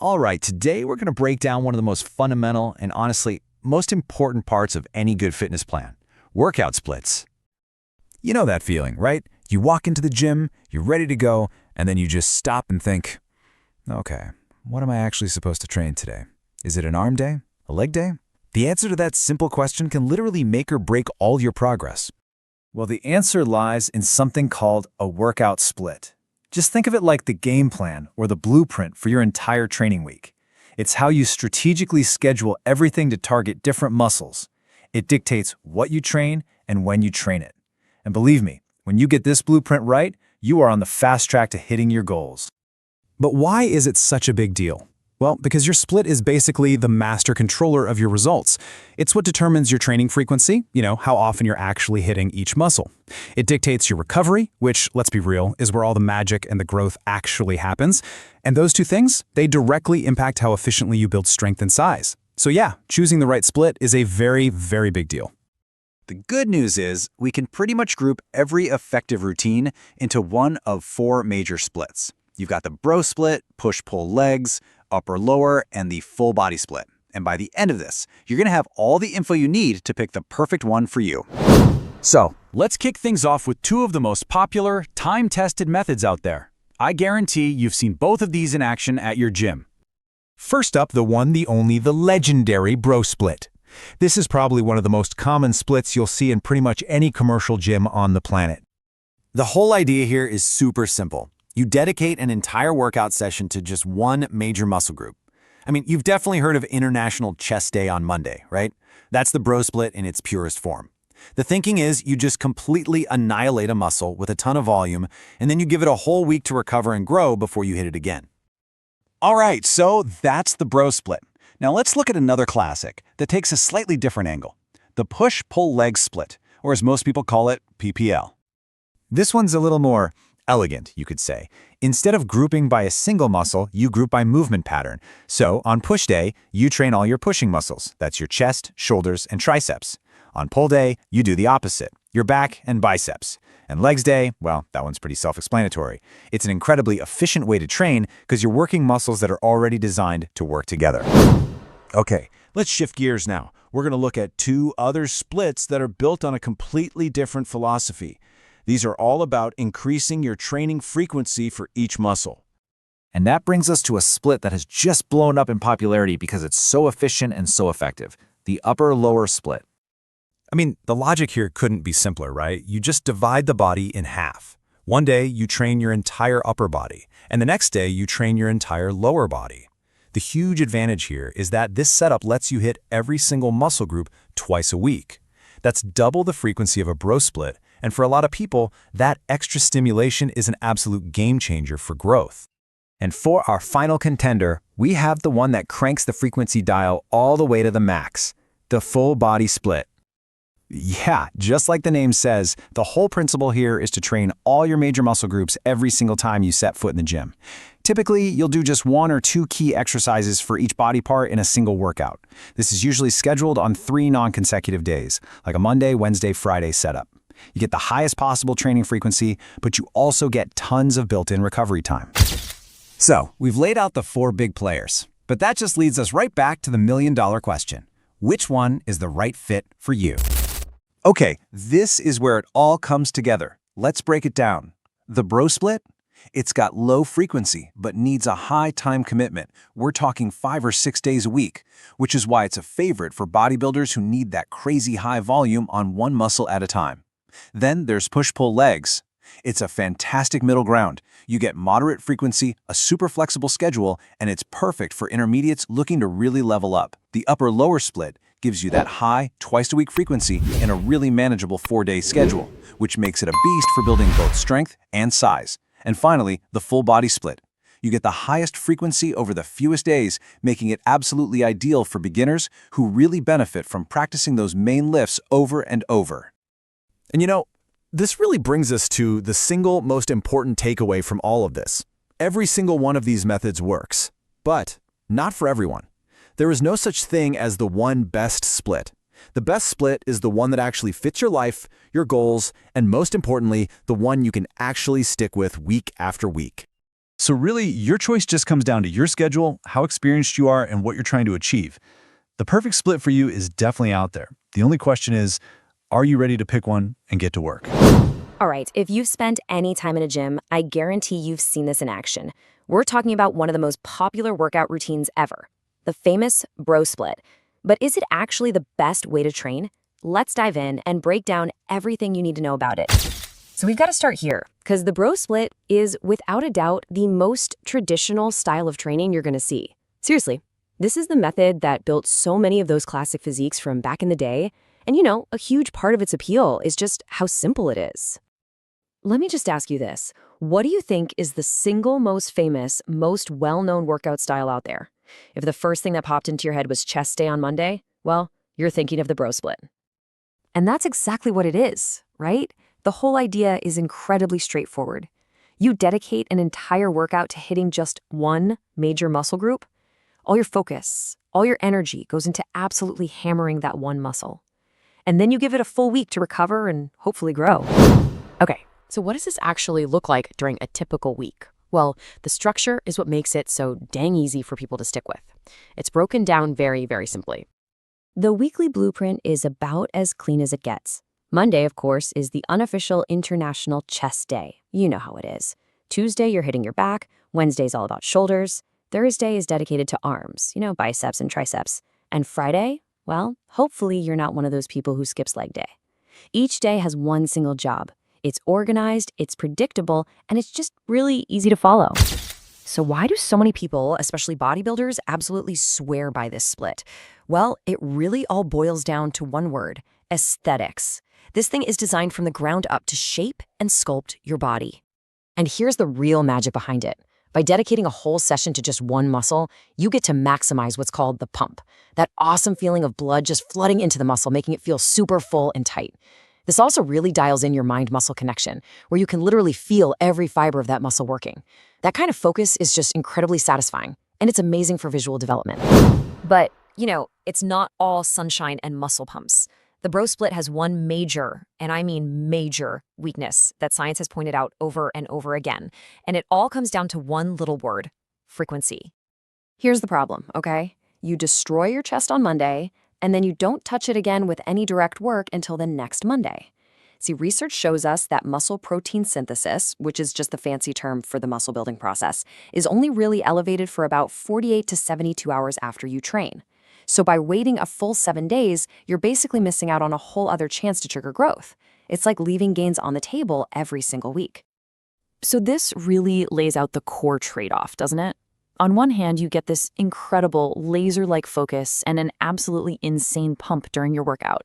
All right, today we're going to break down one of the most fundamental and honestly, most important parts of any good fitness plan, workout splits. You know that feeling, right? You walk into the gym, you're ready to go, and then you just stop and think, okay, what am I actually supposed to train today? Is it an arm day? A leg day? The answer to that simple question can literally make or break all your progress. Well, the answer lies in something called a workout split. Just think of it like the game plan or the blueprint for your entire training week. It's how you strategically schedule everything to target different muscles. It dictates what you train and when you train it. And believe me, when you get this blueprint right, you are on the fast track to hitting your goals. But why is it such a big deal? Well, because your split is basically the master controller of your results. It's what determines your training frequency, how often you're actually hitting each muscle. It dictates your recovery, which, let's be real, is where all the magic and the growth actually happens. And those two things, they directly impact how efficiently you build strength and size. So yeah, choosing the right split is a very, very big deal. The good news is we can pretty much group every effective routine into one of four major splits. You've got the bro split, push-pull legs, upper-lower, and the full body split. And by the end of this, you're going to have all the info you need to pick the perfect one for you. So, let's kick things off with two of the most popular, time-tested methods out there. I guarantee you've seen both of these in action at your gym. First up, the one, the only, the legendary bro split. This is probably one of the most common splits you'll see in pretty much any commercial gym on the planet. The whole idea here is super simple. You dedicate an entire workout session to just one major muscle group. I mean, you've definitely heard of International Chest Day on Monday, right? That's the bro split in its purest form. The thinking is you just completely annihilate a muscle with a ton of volume, and then you give it a whole week to recover and grow before you hit it again. All right, so that's the bro split. Now let's look at another classic that takes a slightly different angle. The push-pull leg split, or as most people call it, PPL. This one's a little more elegant, you could say. Instead of grouping by a single muscle, you group by movement pattern. So on push day, you train all your pushing muscles. That's your chest, shoulders, and triceps. On pull day, you do the opposite, your back and biceps. And legs day, well, that one's pretty self-explanatory. It's an incredibly efficient way to train because you're working muscles that are already designed to work together. Okay, let's shift gears now. We're going to look at two other splits that are built on a completely different philosophy. These are all about increasing your training frequency for each muscle. And that brings us to a split that has just blown up in popularity because it's so efficient and so effective, the upper-lower split. I mean, the logic here couldn't be simpler, right? You just divide the body in half. One day, you train your entire upper body, and the next day, you train your entire lower body. The huge advantage here is that this setup lets you hit every single muscle group twice a week. That's double the frequency of a bro split, and for a lot of people, that extra stimulation is an absolute game changer for growth. And for our final contender, we have the one that cranks the frequency dial all the way to the max, the full body split. Yeah, just like the name says, the whole principle here is to train all your major muscle groups every single time you set foot in the gym. Typically, you'll do just one or two key exercises for each body part in a single workout. This is usually scheduled on 3 non-consecutive days, like a Monday, Wednesday, Friday setup. You get the highest possible training frequency, but you also get tons of built-in recovery time. So, we've laid out the 4 big players, but that just leads us right back to the million-dollar question. Which one is the right fit for you? Okay, this is where it all comes together. Let's break it down. The bro split? It's got low frequency, but needs a high time commitment. We're talking 5 or 6 days a week, which is why it's a favorite for bodybuilders who need that crazy high volume on one muscle at a time. Then there's push-pull legs. It's a fantastic middle ground. You get moderate frequency, a super flexible schedule, and it's perfect for intermediates looking to really level up. The upper-lower split gives you that high, twice-a-week frequency in a really manageable 4-day schedule, which makes it a beast for building both strength and size. And finally, the full body split. You get the highest frequency over the fewest days, making it absolutely ideal for beginners who really benefit from practicing those main lifts over and over. And this really brings us to the single most important takeaway from all of this. Every single one of these methods works, but not for everyone. There is no such thing as the one best split. The best split is the one that actually fits your life, your goals, and most importantly, the one you can actually stick with week after week. So really, your choice just comes down to your schedule, how experienced you are, and what you're trying to achieve. The perfect split for you is definitely out there. The only question is, are you ready to pick one and get to work? All right, if you've spent any time in a gym, I guarantee you've seen this in action. We're talking about one of the most popular workout routines ever, the famous bro split. But is it actually the best way to train? Let's dive in and break down everything you need to know about it. So we've got to start here, because the bro split is, without a doubt, the most traditional style of training you're going to see. Seriously, this is the method that built so many of those classic physiques from back in the day. And a huge part of its appeal is just how simple it is. Let me just ask you this. What do you think is the single most famous, most well-known workout style out there? If the first thing that popped into your head was chest day on Monday, well, you're thinking of the bro split. And that's exactly what it is, right? The whole idea is incredibly straightforward. You dedicate an entire workout to hitting just one major muscle group. All your focus, all your energy goes into absolutely hammering that one muscle. And then you give it a full week to recover and hopefully grow. Okay, so what does this actually look like during a typical week? Well, the structure is what makes it so dang easy for people to stick with. It's broken down very, very simply. The weekly blueprint is about as clean as it gets. Monday, of course, is the unofficial International Chest Day. You know how it is. Tuesday, you're hitting your back. Wednesday's all about shoulders. Thursday is dedicated to arms, biceps and triceps. And Friday, well, hopefully you're not one of those people who skips leg day. Each day has one single job. It's organized, it's predictable, and it's just really easy to follow. So why do so many people, especially bodybuilders, absolutely swear by this split? Well, it really all boils down to one word: aesthetics. This thing is designed from the ground up to shape and sculpt your body. And here's the real magic behind it. By dedicating a whole session to just one muscle, you get to maximize what's called the pump. That awesome feeling of blood just flooding into the muscle, making it feel super full and tight. This also really dials in your mind-muscle connection, where you can literally feel every fiber of that muscle working. That kind of focus is just incredibly satisfying, and it's amazing for visual development. But, it's not all sunshine and muscle pumps. The bro split has one major, and I mean major, weakness that science has pointed out over and over again, and it all comes down to one little word: frequency. Here's the problem, okay? You destroy your chest on Monday, and then you don't touch it again with any direct work until the next Monday. See, research shows us that muscle protein synthesis, which is just the fancy term for the muscle building process, is only really elevated for about 48 to 72 hours after you train. So by waiting a full 7 days, you're basically missing out on a whole other chance to trigger growth. It's like leaving gains on the table every single week. So this really lays out the core trade-off, doesn't it? On one hand, you get this incredible laser-like focus and an absolutely insane pump during your workout.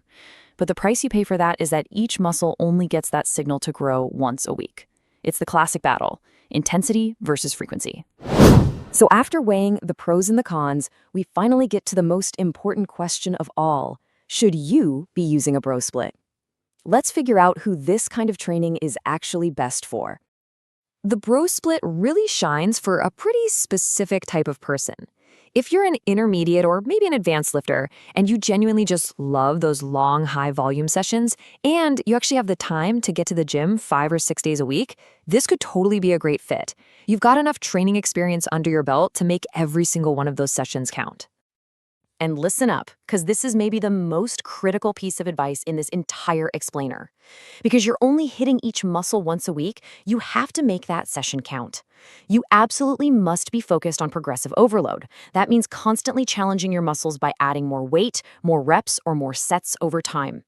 But the price you pay for that is that each muscle only gets that signal to grow once a week. It's the classic battle: intensity versus frequency. So after weighing the pros and the cons, we finally get to the most important question of all: should you be using a bro split? Let's figure out who this kind of training is actually best for. The bro split really shines for a pretty specific type of person. If you're an intermediate or maybe an advanced lifter, and you genuinely just love those long, high-volume sessions, and you actually have the time to get to the gym 5 or 6 days a week, this could totally be a great fit. You've got enough training experience under your belt to make every single one of those sessions count. And listen up, because this is maybe the most critical piece of advice in this entire explainer. Because you're only hitting each muscle once a week, you have to make that session count. You absolutely must be focused on progressive overload. That means constantly challenging your muscles by adding more weight, more reps, or more sets over time.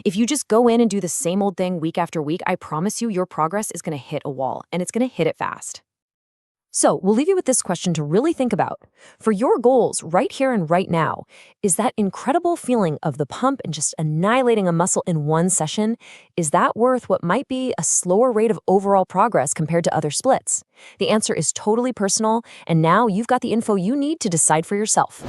If you just go in and do the same old thing week after week, I promise you your progress is going to hit a wall, and it's going to hit it fast. So we'll leave you with this question to really think about. For your goals right here and right now, is that incredible feeling of the pump and just annihilating a muscle in one session, is that worth what might be a slower rate of overall progress compared to other splits? The answer is totally personal, and now you've got the info you need to decide for yourself.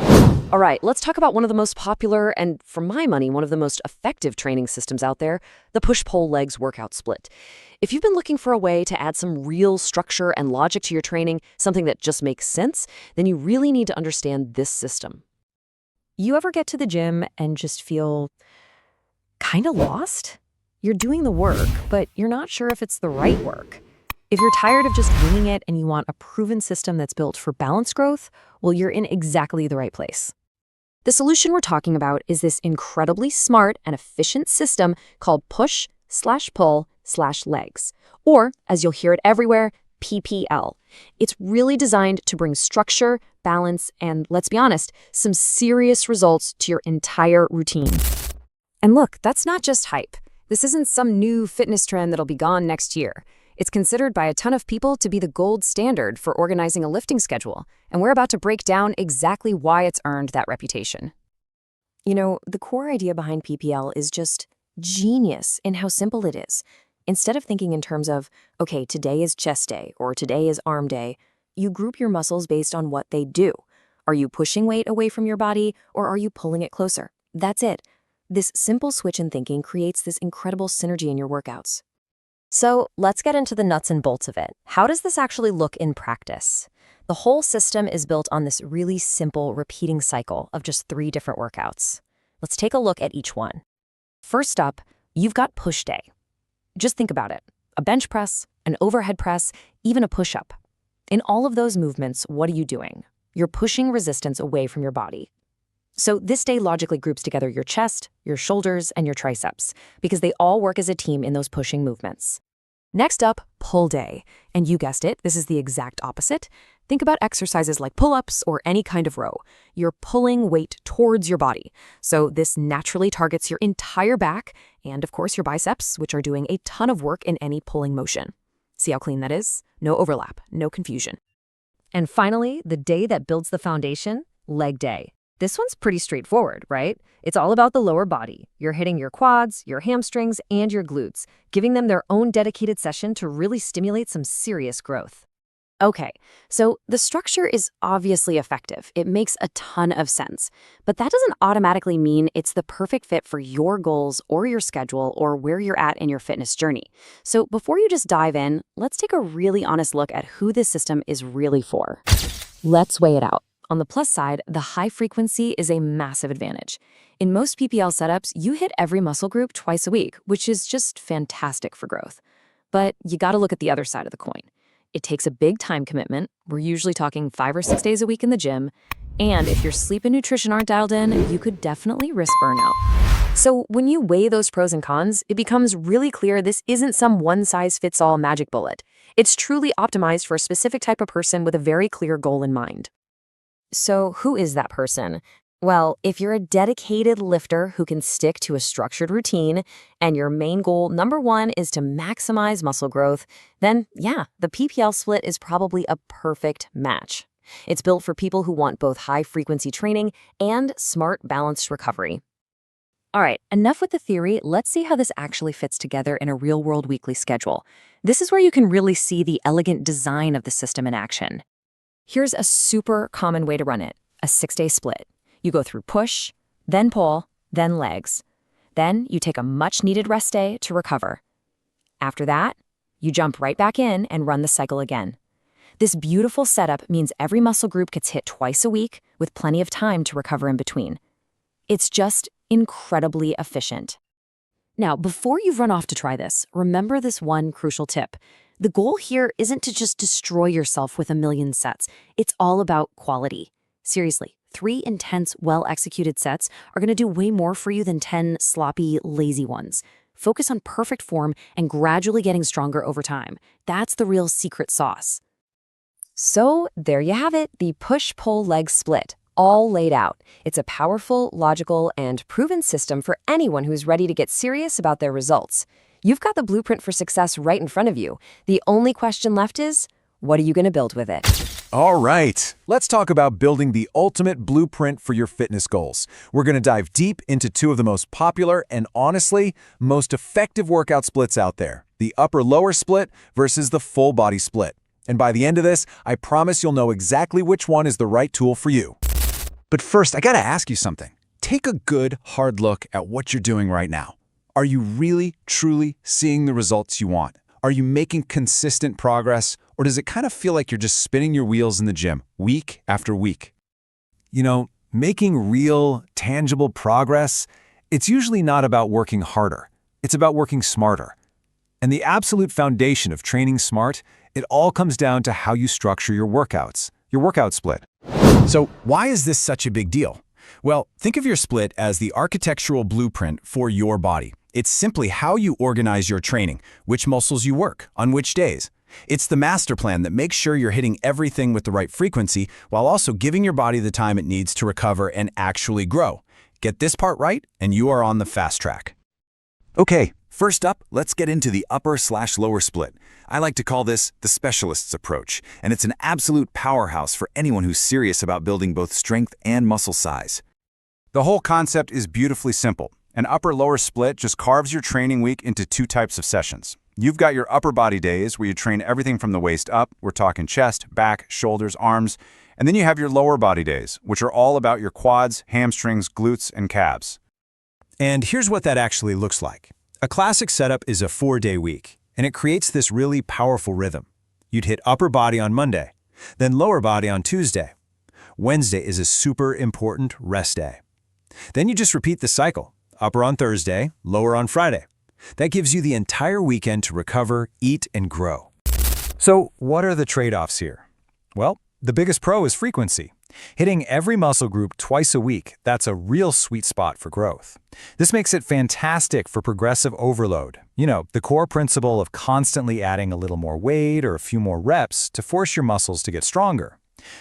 All right, let's talk about one of the most popular and, for my money, one of the most effective training systems out there, the push-pull legs workout split. If you've been looking for a way to add some real structure and logic to your training, something that just makes sense, then you really need to understand this system. You ever get to the gym and just feel kind of lost? You're doing the work, but you're not sure if it's the right work. If you're tired of just winging it and you want a proven system that's built for balanced growth, well, you're in exactly the right place. The solution we're talking about is this incredibly smart and efficient system called push/pull/legs, or, as you'll hear it everywhere, PPL. It's really designed to bring structure, balance, and, let's be honest, some serious results to your entire routine. And look, that's not just hype. This isn't some new fitness trend that'll be gone next year. It's considered by a ton of people to be the gold standard for organizing a lifting schedule, and we're about to break down exactly why it's earned that reputation. You know, the core idea behind PPL is just genius in how simple it is. Instead of thinking in terms of, okay, today is chest day or today is arm day, you group your muscles based on what they do. Are you pushing weight away from your body or are you pulling it closer? That's it. This simple switch in thinking creates this incredible synergy in your workouts. So let's get into the nuts and bolts of it. How does this actually look in practice? The whole system is built on this really simple repeating cycle of just 3 different workouts. Let's take a look at each one. First up, you've got push day. Just think about it. A bench press, an overhead press, even a push-up. In all of those movements, what are you doing? You're pushing resistance away from your body. So this day logically groups together your chest, your shoulders, and your triceps, because they all work as a team in those pushing movements. Next up, pull day. And you guessed it, this is the exact opposite. Think about exercises like pull-ups or any kind of row. You're pulling weight towards your body. So this naturally targets your entire back and, of course, your biceps, which are doing a ton of work in any pulling motion. See how clean that is? No overlap, no confusion. And finally, the day that builds the foundation, leg day. This one's pretty straightforward, right? It's all about the lower body. You're hitting your quads, your hamstrings, and your glutes, giving them their own dedicated session to really stimulate some serious growth. Okay, so the structure is obviously effective. It makes a ton of sense. But that doesn't automatically mean it's the perfect fit for your goals or your schedule or where you're at in your fitness journey. So before you just dive in, let's take a really honest look at who this system is really for. Let's weigh it out. On the plus side, the high frequency is a massive advantage. In most PPL setups, you hit every muscle group twice a week, which is just fantastic for growth. But you gotta look at the other side of the coin. It takes a big time commitment. We're usually talking 5 or 6 days a week in the gym. And if your sleep and nutrition aren't dialed in, you could definitely risk burnout. So when you weigh those pros and cons, it becomes really clear this isn't some one-size-fits-all magic bullet. It's truly optimized for a specific type of person with a very clear goal in mind. So who is that person? Well, if you're a dedicated lifter who can stick to a structured routine and your main goal, number 1, is to maximize muscle growth, then yeah, the PPL split is probably a perfect match. It's built for people who want both high-frequency training and smart, balanced recovery. All right, enough with the theory. Let's see how this actually fits together in a real-world weekly schedule. This is where you can really see the elegant design of the system in action. Here's a super common way to run it, a 6-day split. You go through push, then pull, then legs. Then you take a much-needed rest day to recover. After that, you jump right back in and run the cycle again. This beautiful setup means every muscle group gets hit twice a week with plenty of time to recover in between. It's just incredibly efficient. Now, before you run off to try this, remember this one crucial tip. The goal here isn't to just destroy yourself with a million sets. It's all about quality. Seriously, 3 intense, well-executed sets are going to do way more for you than 10 sloppy, lazy ones. Focus on perfect form and gradually getting stronger over time. That's the real secret sauce. So there you have it, the push-pull-leg split, all laid out. It's a powerful, logical, and proven system for anyone who's ready to get serious about their results. You've got the blueprint for success right in front of you. The only question left is, what are you going to build with it? All right, let's talk about building the ultimate blueprint for your fitness goals. We're going to dive deep into 2 of the most popular and honestly, most effective workout splits out there, the upper-lower split versus the full-body split. And by the end of this, I promise you'll know exactly which one is the right tool for you. But first, I gotta ask you something. Take a good, hard look at what you're doing right now. Are you really, truly seeing the results you want? Are you making consistent progress, or does it kind of feel like you're just spinning your wheels in the gym, week after week? You know, making real, tangible progress, it's usually not about working harder. It's about working smarter. And the absolute foundation of training smart It all comes down to how you structure your workouts, your workout split. So why is this such a big deal? Well, think of your split as the architectural blueprint for your body. It's simply how you organize your training, which muscles you work, on which days. It's the master plan that makes sure you're hitting everything with the right frequency while also giving your body the time it needs to recover and actually grow. Get this part right, and you are on the fast track. Okay, first up, let's get into the upper/lower split. I like to call this the specialist's approach, and it's an absolute powerhouse for anyone who's serious about building both strength and muscle size. The whole concept is beautifully simple. An upper-lower split just carves your training week into two types of sessions. You've got your upper body days where you train everything from the waist up. We're talking chest, back, shoulders, arms. And then you have your lower body days, which are all about your quads, hamstrings, glutes, and calves. And here's what that actually looks like. A classic setup is a 4-day week, and it creates this really powerful rhythm. You'd hit upper body on Monday, then lower body on Tuesday. Wednesday is a super important rest day. Then you just repeat the cycle, upper on Thursday, lower on Friday. That gives you the entire weekend to recover, eat, and grow. So what are the trade-offs here? Well, the biggest pro is frequency. Hitting every muscle group twice a week, that's a real sweet spot for growth. This makes it fantastic for progressive overload. You know, the core principle of constantly adding a little more weight or a few more reps to force your muscles to get stronger.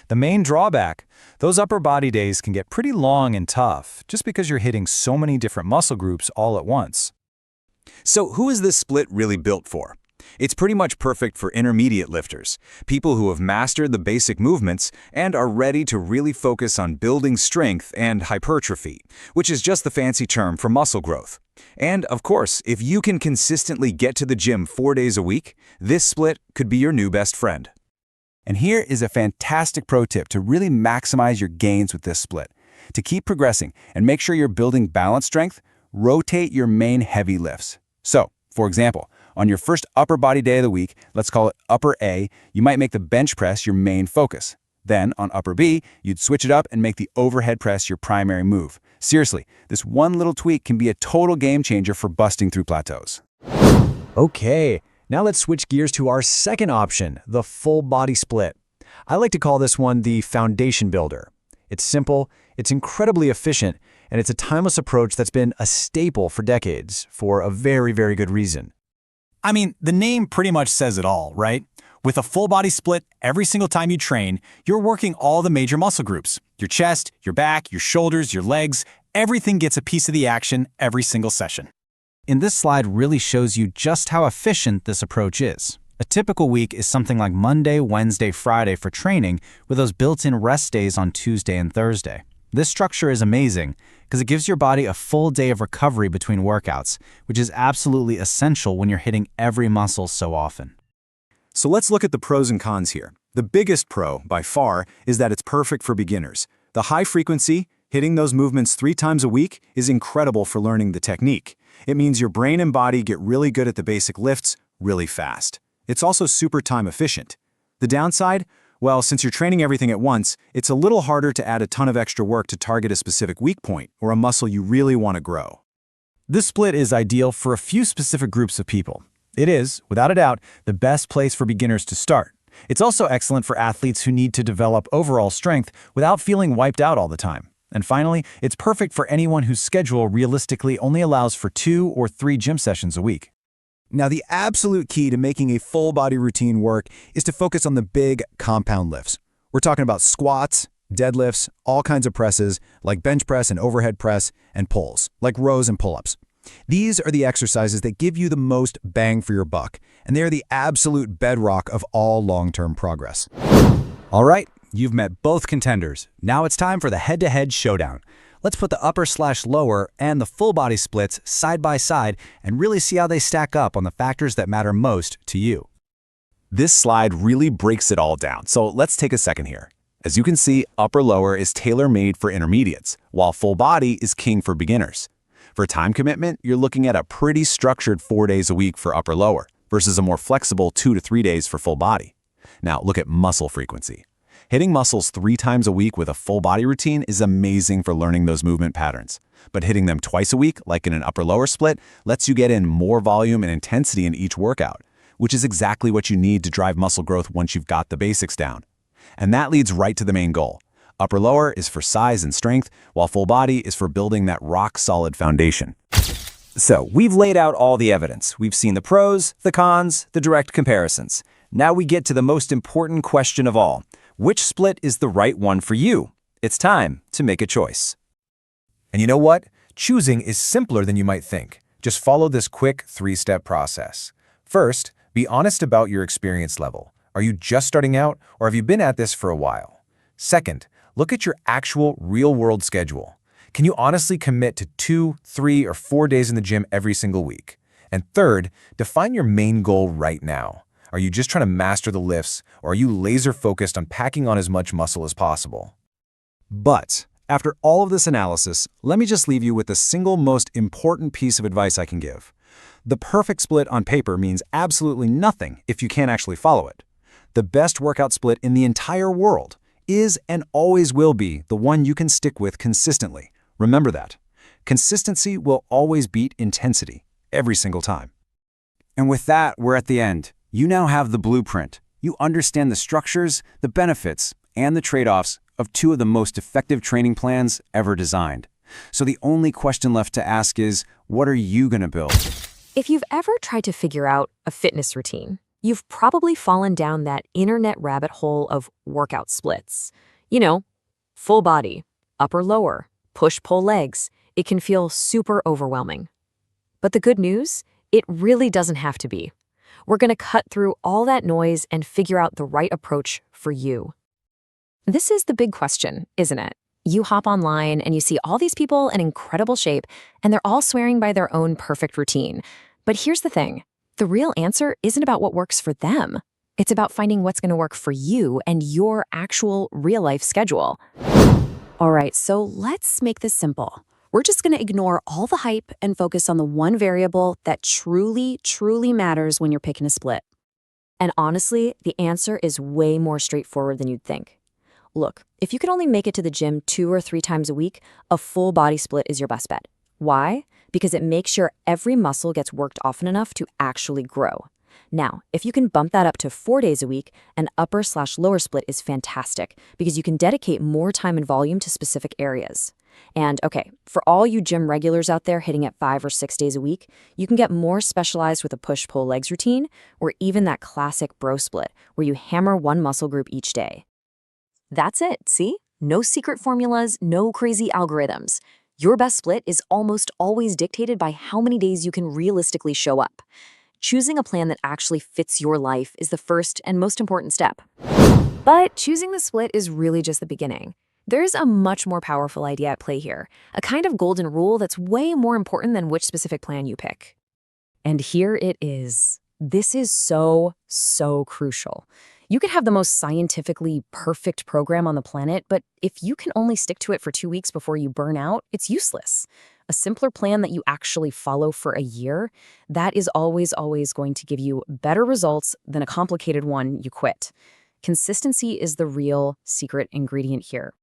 The main drawback, those upper body days can get pretty long and tough just because you're hitting so many different muscle groups all at once. So who is this split really built for? It's pretty much perfect for intermediate lifters, people who have mastered the basic movements and are ready to really focus on building strength and hypertrophy, which is just the fancy term for muscle growth. And of course, if you can consistently get to the gym 4 days a week, this split could be your new best friend. And here is a fantastic pro tip to really maximize your gains with this split. To keep progressing and make sure you're building balance strength, rotate your main heavy lifts. So, for example, on your first upper body day of the week, let's call it upper A, you might make the bench press your main focus. Then, on upper B, you'd switch it up and make the overhead press your primary move. Seriously, this one little tweak can be a total game changer for busting through plateaus. Okay, now let's switch gears to our second option, the full body split. I like to call this one the foundation builder. It's simple, it's incredibly efficient, and it's a timeless approach that's been a staple for decades for a very, very good reason. I mean, the name pretty much says it all, right? With a full body split, every single time you train, you're working all the major muscle groups. Your chest, your back, your shoulders, your legs, everything gets a piece of the action every single session. And this slide really shows you just how efficient this approach is. A typical week is something like Monday, Wednesday, Friday for training, with those built-in rest days on Tuesday and Thursday. This structure is amazing because it gives your body a full day of recovery between workouts, which is absolutely essential when you're hitting every muscle so often. So let's look at the pros and cons here. The biggest pro, by far, is that it's perfect for beginners. The high frequency, hitting those movements 3 times a week, is incredible for learning the technique. It means your brain and body get really good at the basic lifts really fast. It's also super time efficient. The downside? Well, since you're training everything at once, it's a little harder to add a ton of extra work to target a specific weak point or a muscle you really want to grow. This split is ideal for a few specific groups of people. It is, without a doubt, the best place for beginners to start. It's also excellent for athletes who need to develop overall strength without feeling wiped out all the time. And finally, it's perfect for anyone whose schedule realistically only allows for 2 or 3 gym sessions a week. Now, the absolute key to making a full body routine work is to focus on the big compound lifts. We're talking about squats, deadlifts, all kinds of presses like bench press and overhead press, and pulls like rows and pull-ups. These are the exercises that give you the most bang for your buck, and they are the absolute bedrock of all long-term progress. All right, you've met both contenders. Now it's time for the head-to-head showdown. Let's put the upper/lower and the full body splits side by side and really see how they stack up on the factors that matter most to you. This slide really breaks it all down, so let's take a second here. As you can see, upper-lower is tailor-made for intermediates, while full body is king for beginners. For time commitment, you're looking at a pretty structured 4 days a week for upper-lower versus a more flexible 2 to 3 days for full body. Now look at muscle frequency. Hitting muscles 3 times a week with a full body routine is amazing for learning those movement patterns. But hitting them twice a week, like in an upper-lower split, lets you get in more volume and intensity in each workout, which is exactly what you need to drive muscle growth once you've got the basics down. And that leads right to the main goal. Upper-lower is for size and strength, while full body is for building that rock-solid foundation. So, we've laid out all the evidence. We've seen the pros, the cons, the direct comparisons. Now we get to the most important question of all. Which split is the right one for you? It's time to make a choice. And you know what? Choosing is simpler than you might think. Just follow this quick 3-step process. First, be honest about your experience level. Are you just starting out, or have you been at this for a while? Second, look at your actual real-world schedule. Can you honestly commit to 2, 3, or 4 days in the gym every single week? And third, define your main goal right now. Are you just trying to master the lifts, or are you laser-focused on packing on as much muscle as possible? But after all of this analysis, let me just leave you with the single most important piece of advice I can give. The perfect split on paper means absolutely nothing if you can't actually follow it. The best workout split in the entire world is and always will be the one you can stick with consistently. Remember that. Consistency will always beat intensity, every single time. And with that, we're at the end. You now have the blueprint. You understand the structures, the benefits, and the trade-offs of 2 of the most effective training plans ever designed. So the only question left to ask is, what are you going to build? If you've ever tried to figure out a fitness routine, you've probably fallen down that internet rabbit hole of workout splits. You know, full body, upper-lower, push-pull legs. It can feel super overwhelming. But the good news? It really doesn't have to be. We're going to cut through all that noise and figure out the right approach for you. This is the big question, isn't it? You hop online and you see all these people in incredible shape, and they're all swearing by their own perfect routine. But here's the thing. The real answer isn't about what works for them. It's about finding what's going to work for you and your actual real-life schedule. All right, so let's make this simple. We're just going to ignore all the hype and focus on the one variable that truly, truly matters when you're picking a split. And honestly, the answer is way more straightforward than you'd think. Look, if you can only make it to the gym 2 or 3 times a week, a full body split is your best bet. Why? Because it makes sure every muscle gets worked often enough to actually grow. Now, if you can bump that up to 4 days a week, an upper/lower split is fantastic because you can dedicate more time and volume to specific areas. And okay, for all you gym regulars out there hitting at 5 or 6 days a week, you can get more specialized with a push-pull legs routine or even that classic bro split where you hammer one muscle group each day. That's it, see? No secret formulas, no crazy algorithms. Your best split is almost always dictated by how many days you can realistically show up. Choosing a plan that actually fits your life is the first and most important step. But choosing the split is really just the beginning. There's a much more powerful idea at play here, a kind of golden rule that's way more important than which specific plan you pick. And here it is. This is so crucial. You could have the most scientifically perfect program on the planet, but if you can only stick to it for 2 weeks before you burn out, it's useless. A simpler plan that you actually follow for a year, that is always going to give you better results than a complicated one you quit. Consistency is the real secret ingredient here.